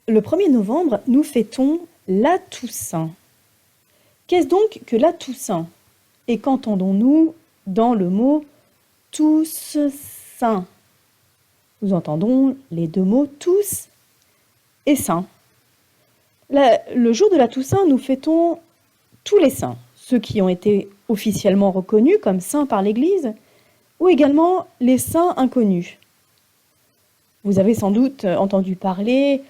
Le 1er novembre, nous fêtons la Toussaint. Qu'est-ce donc que la Toussaint? Et qu'entendons-nous dans le mot « tous saints » ? Nous entendons les deux mots « tous » et « saint ». Le jour de la Toussaint, nous fêtons tous les saints, ceux qui ont été officiellement reconnus comme saints par l'Église, ou également les saints inconnus. Vous avez sans doute entendu parler,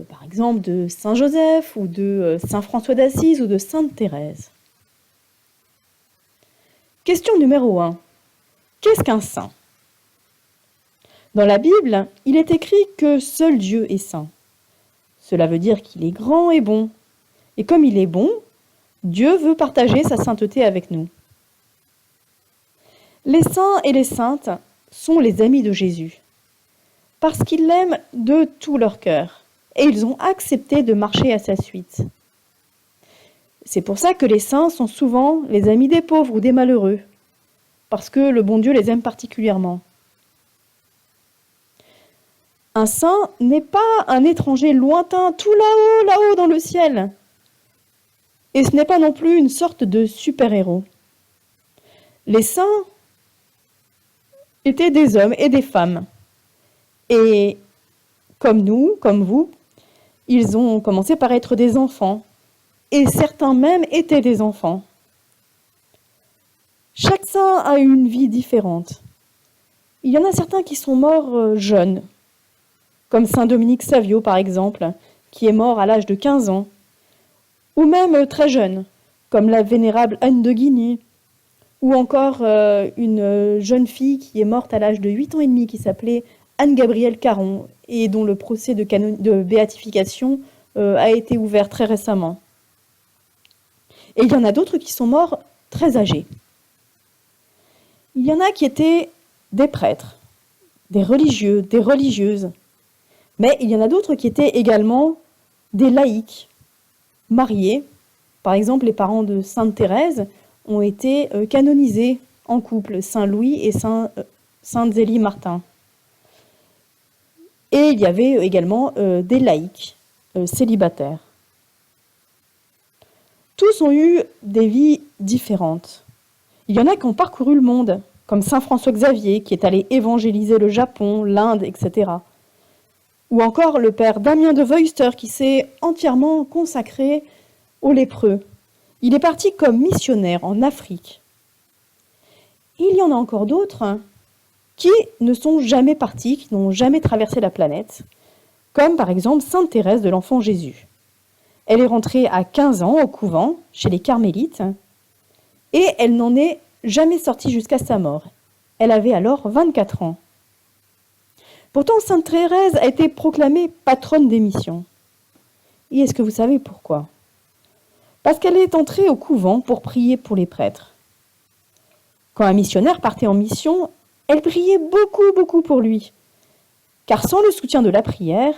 par exemple, de Saint Joseph, ou de Saint François d'Assise, ou de Sainte Thérèse. Question numéro 1. Qu'est-ce qu'un saint? Dans la Bible, il est écrit que seul Dieu est saint. Cela veut dire qu'il est grand et bon. Et comme il est bon, Dieu veut partager sa sainteté avec nous. Les saints et les saintes sont les amis de Jésus, parce qu'ils l'aiment de tout leur cœur, et ils ont accepté de marcher à sa suite. C'est pour ça que les saints sont souvent les amis des pauvres ou des malheureux, parce que le bon Dieu les aime particulièrement. Un saint n'est pas un étranger lointain, tout là-haut dans le ciel. Et ce n'est pas non plus une sorte de super-héros. Les saints étaient des hommes et des femmes. Et comme nous, comme vous, ils ont commencé par être des enfants. Et certains même étaient des enfants. Chaque saint a une vie différente. Il y en a certains qui sont morts jeunes, comme saint Dominique Savio par exemple, qui est mort à l'âge de 15 ans, ou même très jeune, comme la vénérable Anne de Guigny, ou encore une jeune fille qui est morte à l'âge de 8 ans et demi, qui s'appelait Anne-Gabrielle Caron, et dont le procès de béatification a été ouvert très récemment. Et il y en a d'autres qui sont morts très âgés. Il y en a qui étaient des prêtres, des religieux, des religieuses, mais il y en a d'autres qui étaient également des laïcs, mariés. Par exemple, les parents de Sainte Thérèse ont été canonisés en couple, Saint Louis et Sainte Zélie Martin. Et il y avait également des laïcs célibataires. Tous ont eu des vies différentes. Il y en a qui ont parcouru le monde, comme saint François Xavier, qui est allé évangéliser le Japon, l'Inde, etc. Ou encore le père Damien de Veuster, qui s'est entièrement consacré aux lépreux. Il est parti comme missionnaire en Afrique. Il y en a encore d'autres qui ne sont jamais partis, qui n'ont jamais traversé la planète, comme par exemple Sainte Thérèse de l'Enfant Jésus. Elle est rentrée à 15 ans au couvent, chez les Carmélites, et elle n'en est jamais sortie jusqu'à sa mort. Elle avait alors 24 ans. Pourtant, Sainte Thérèse a été proclamée patronne des missions. Et est-ce que vous savez pourquoi? Parce qu'elle est entrée au couvent pour prier pour les prêtres. Quand un missionnaire partait en mission, elle priait beaucoup pour lui. Car sans le soutien de la prière,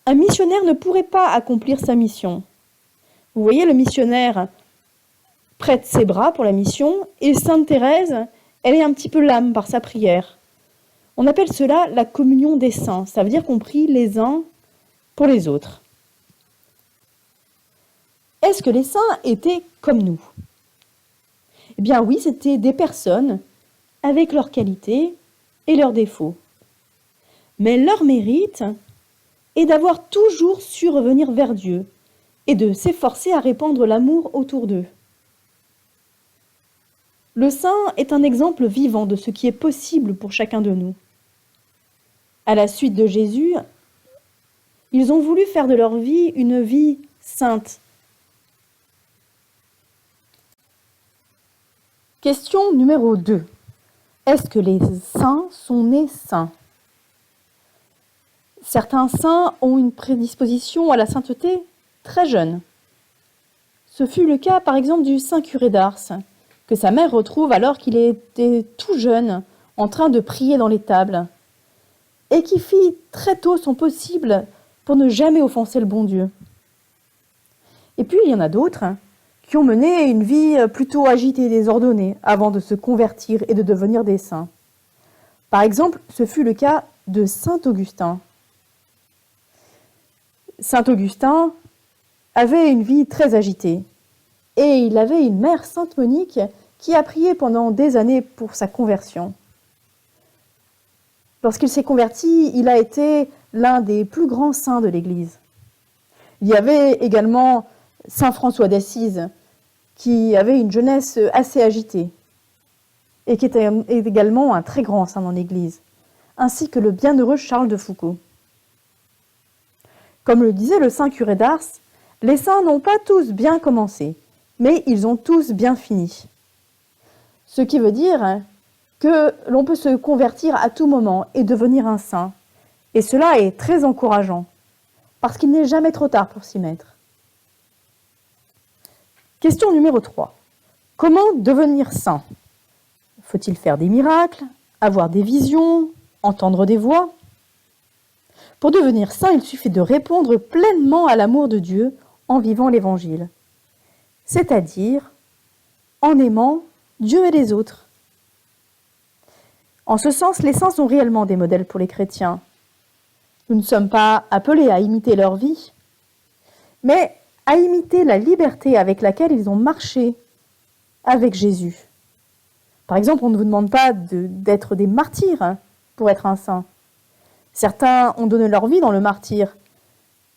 un missionnaire ne pourrait pas accomplir sa mission. Vous voyez, le missionnaire prête ses bras pour la mission, et Sainte Thérèse, elle est un petit peu l'âme par sa prière. On appelle cela la communion des saints, ça veut dire qu'on prie les uns pour les autres. Est-ce que les saints étaient comme nous? Eh bien oui, c'était des personnes avec leurs qualités et leurs défauts. Mais leur mérite est d'avoir toujours su revenir vers Dieu et de s'efforcer à répandre l'amour autour d'eux. Le saint est un exemple vivant de ce qui est possible pour chacun de nous. À la suite de Jésus, ils ont voulu faire de leur vie une vie sainte. Question numéro 2. Est-ce que les saints sont nés saints? Certains saints ont une prédisposition à la sainteté très jeune. Ce fut le cas par exemple du saint curé d'Ars, que sa mère retrouve alors qu'il était tout jeune, en train de prier dans l'étable, et qui fit très tôt son possible pour ne jamais offenser le bon Dieu. Et puis il y en a d'autres qui ont mené une vie plutôt agitée et désordonnée avant de se convertir et de devenir des saints. Par exemple, ce fut le cas de saint Augustin. Saint Augustin avait une vie très agitée et il avait une mère, Sainte Monique, qui a prié pendant des années pour sa conversion. Lorsqu'il s'est converti, il a été l'un des plus grands saints de l'Église. Il y avait également Saint François d'Assise, qui avait une jeunesse assez agitée et qui était également un très grand saint dans l'Église, ainsi que le bienheureux Charles de Foucauld. Comme le disait le saint curé d'Ars, les saints n'ont pas tous bien commencé, mais ils ont tous bien fini. Ce qui veut dire que l'on peut se convertir à tout moment et devenir un saint. Et cela est très encourageant, parce qu'il n'est jamais trop tard pour s'y mettre. Question numéro 3. Comment devenir saint? Faut-il faire des miracles, avoir des visions, entendre des voix? Pour devenir saint, il suffit de répondre pleinement à l'amour de Dieu en vivant l'Évangile, c'est-à-dire en aimant Dieu et les autres. En ce sens, les saints sont réellement des modèles pour les chrétiens. Nous ne sommes pas appelés à imiter leur vie, mais à imiter la liberté avec laquelle ils ont marché avec Jésus. Par exemple, on ne vous demande pas d'être des martyrs pour être un saint. Certains ont donné leur vie dans le martyre,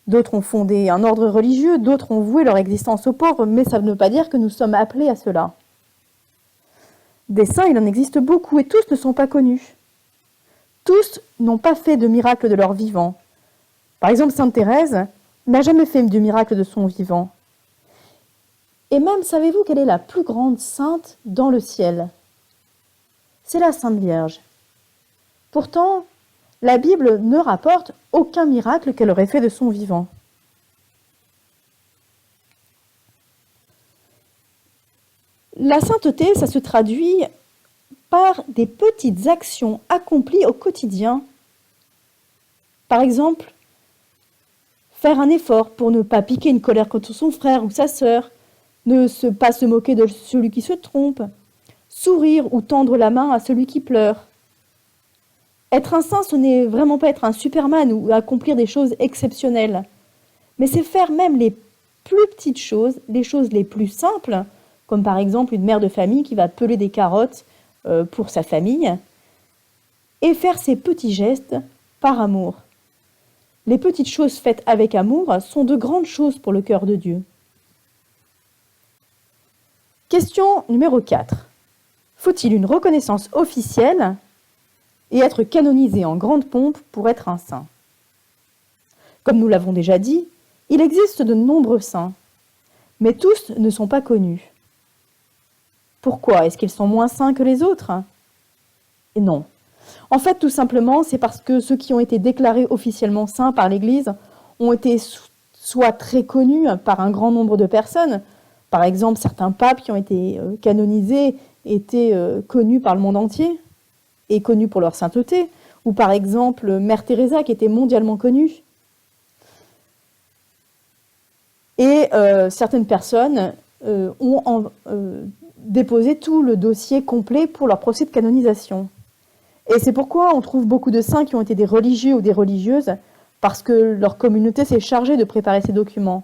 d'autres ont fondé un ordre religieux, d'autres ont voué leur existence aux pauvres, mais ça ne veut pas dire que nous sommes appelés à cela. Des saints, il en existe beaucoup et tous ne sont pas connus. Tous n'ont pas fait de miracle de leur vivant. Par exemple, Sainte Thérèse n'a jamais fait de miracle de son vivant. Et même, savez-vous quelle est la plus grande sainte dans le ciel? C'est la Sainte Vierge. Pourtant, la Bible ne rapporte aucun miracle qu'elle aurait fait de son vivant. La sainteté, ça se traduit par des petites actions accomplies au quotidien. Par exemple, faire un effort pour ne pas piquer une colère contre son frère ou sa sœur, pas se moquer de celui qui se trompe, sourire ou tendre la main à celui qui pleure. Être un saint, ce n'est vraiment pas être un Superman ou accomplir des choses exceptionnelles, mais c'est faire même les plus petites choses, les choses les plus simples, comme par exemple une mère de famille qui va peler des carottes pour sa famille, et faire ces petits gestes par amour. Les petites choses faites avec amour sont de grandes choses pour le cœur de Dieu. Question numéro 4. Faut-il une reconnaissance officielle et être canonisé en grande pompe pour être un saint? Comme nous l'avons déjà dit, il existe de nombreux saints, mais tous ne sont pas connus. Pourquoi? Est-ce qu'ils sont moins saints que les autres? Et non. En fait, tout simplement, c'est parce que ceux qui ont été déclarés officiellement saints par l'Église ont été soit très connus par un grand nombre de personnes. Par exemple, certains papes qui ont été canonisés étaient connus par le monde entier et connus pour leur sainteté. Ou par exemple, Mère Teresa qui était mondialement connue. Et certaines personnes ont déposé tout le dossier complet pour leur procès de canonisation. Et c'est pourquoi on trouve beaucoup de saints qui ont été des religieux ou des religieuses, parce que leur communauté s'est chargée de préparer ces documents.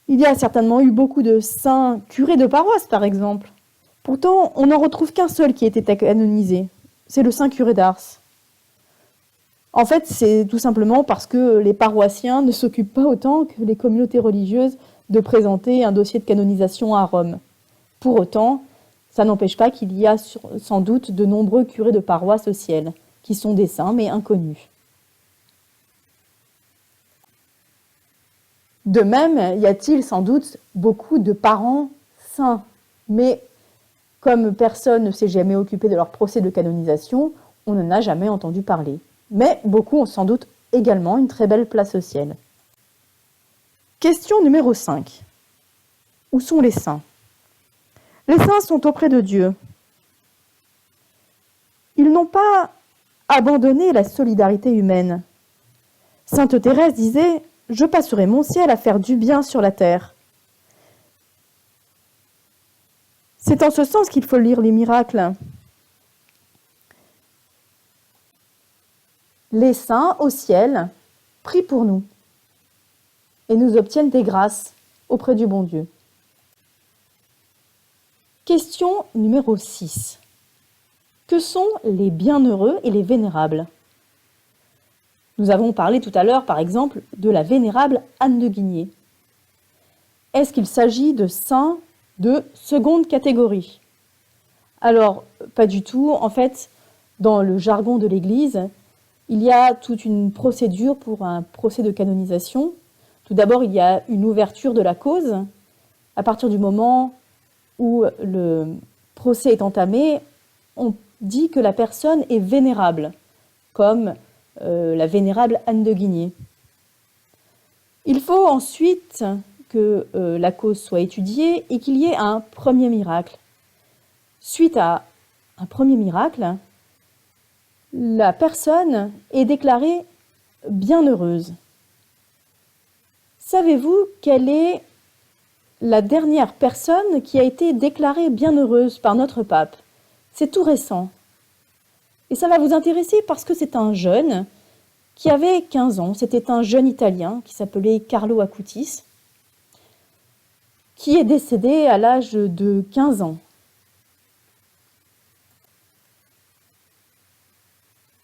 Il y a certainement eu beaucoup de saints curés de paroisse, par exemple. Pourtant, on n'en retrouve qu'un seul qui a été canonisé. C'est le saint curé d'Ars. En fait, c'est tout simplement parce que les paroissiens ne s'occupent pas autant que les communautés religieuses de présenter un dossier de canonisation à Rome. Pour autant, ça n'empêche pas qu'il y a sans doute de nombreux curés de paroisse au ciel, qui sont des saints mais inconnus. De même, y a-t-il sans doute beaucoup de parents saints, mais comme personne ne s'est jamais occupé de leur procès de canonisation, on n'en a jamais entendu parler. Mais beaucoup ont sans doute également une très belle place au ciel. Question numéro 5. Où sont les saints? Les saints sont auprès de Dieu. Ils n'ont pas abandonné la solidarité humaine. Sainte Thérèse disait « Je passerai mon ciel à faire du bien sur la terre ». C'est en ce sens qu'il faut lire les miracles. les saints au ciel prient pour nous et nous obtiennent des grâces auprès du bon Dieu. Question numéro 6. Que sont les bienheureux et les vénérables? Nous avons parlé tout à l'heure, par exemple, de la vénérable Anne de Guigné. Est-ce qu'il s'agit de saints de seconde catégorie? Alors, pas du tout. En fait, dans le jargon de l'Église, il y a toute une procédure pour un procès de canonisation. Tout d'abord, il y a une ouverture de la cause. À partir du moment où le procès est entamé, on dit que la personne est vénérable, comme la vénérable Anne de Guigné. Il faut ensuite que la cause soit étudiée et qu'il y ait un premier miracle. Suite à un premier miracle, la personne est déclarée bienheureuse. Savez-vous quelle est la dernière personne qui a été déclarée bienheureuse par notre pape? C'est tout récent. Et ça va vous intéresser parce que c'est un jeune qui avait 15 ans. C'était un jeune Italien qui s'appelait Carlo Acutis, qui est décédé à l'âge de 15 ans.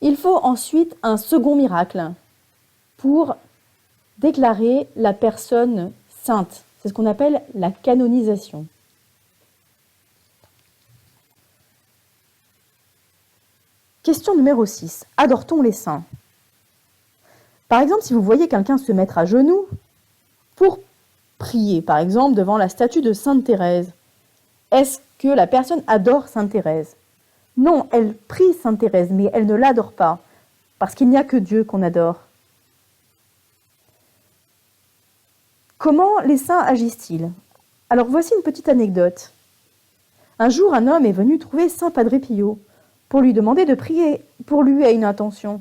Il faut ensuite un second miracle pour déclarer la personne sainte. C'est ce qu'on appelle la canonisation. Question numéro 6. Adore-t-on les saints? Par exemple, si vous voyez quelqu'un se mettre à genoux pour prier, par exemple, devant la statue de Sainte Thérèse, est-ce que la personne adore Sainte Thérèse? Non, elle prie Sainte Thérèse, mais elle ne l'adore pas, parce qu'il n'y a que Dieu qu'on adore. Comment les saints agissent-ils? Alors voici une petite anecdote. Un jour, un homme est venu trouver Saint Padre Pio pour lui demander de prier pour lui à une intention.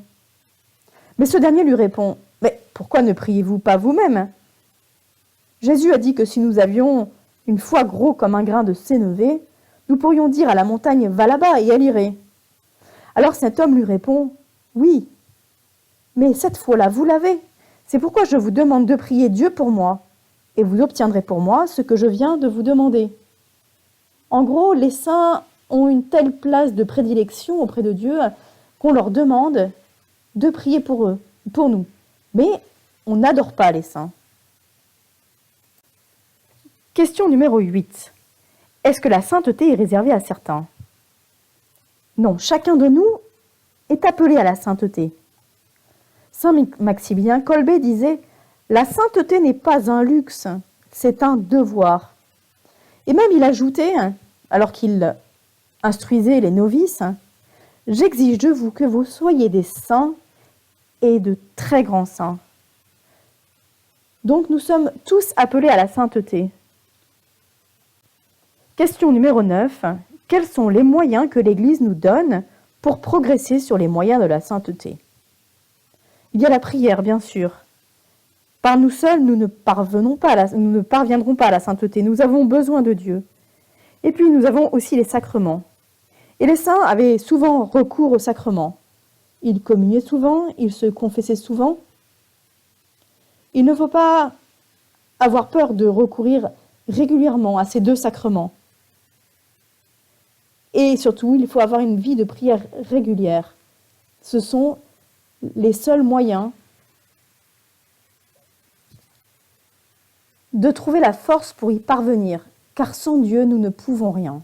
Mais ce dernier lui répond: « Mais pourquoi ne priez-vous pas vous-même? Jésus a dit que si nous avions une foi gros comme un grain de sénévé, nous pourrions dire à la montagne: va là-bas et elle irait. » Alors cet homme lui répond: « Oui, mais cette foi-là, vous l'avez. C'est pourquoi je vous demande de prier Dieu pour moi, et vous obtiendrez pour moi ce que je viens de vous demander. » En gros, les saints ont une telle place de prédilection auprès de Dieu qu'on leur demande de prier pour eux, pour nous. Mais on n'adore pas les saints. Question numéro 8. Est-ce que la sainteté est réservée à certains? Non, chacun de nous est appelé à la sainteté. Saint Maximilien Kolbe disait: « La sainteté n'est pas un luxe, c'est un devoir. » Et même il ajoutait, alors qu'il instruisait les novices: « J'exige de vous que vous soyez des saints et de très grands saints. » Donc nous sommes tous appelés à la sainteté. Question numéro 9. Quels sont les moyens que l'Église nous donne pour progresser sur les moyens de la sainteté? Il y a la prière, bien sûr. Par nous seuls, nous ne parviendrons pas à la sainteté. Nous avons besoin de Dieu. Et puis nous avons aussi les sacrements. Et les saints avaient souvent recours aux sacrements. Ils communiaient souvent, ils se confessaient souvent. Il ne faut pas avoir peur de recourir régulièrement à ces deux sacrements. Et surtout, il faut avoir une vie de prière régulière. Ce sont les seuls moyens de trouver la force pour y parvenir, car sans Dieu, nous ne pouvons rien.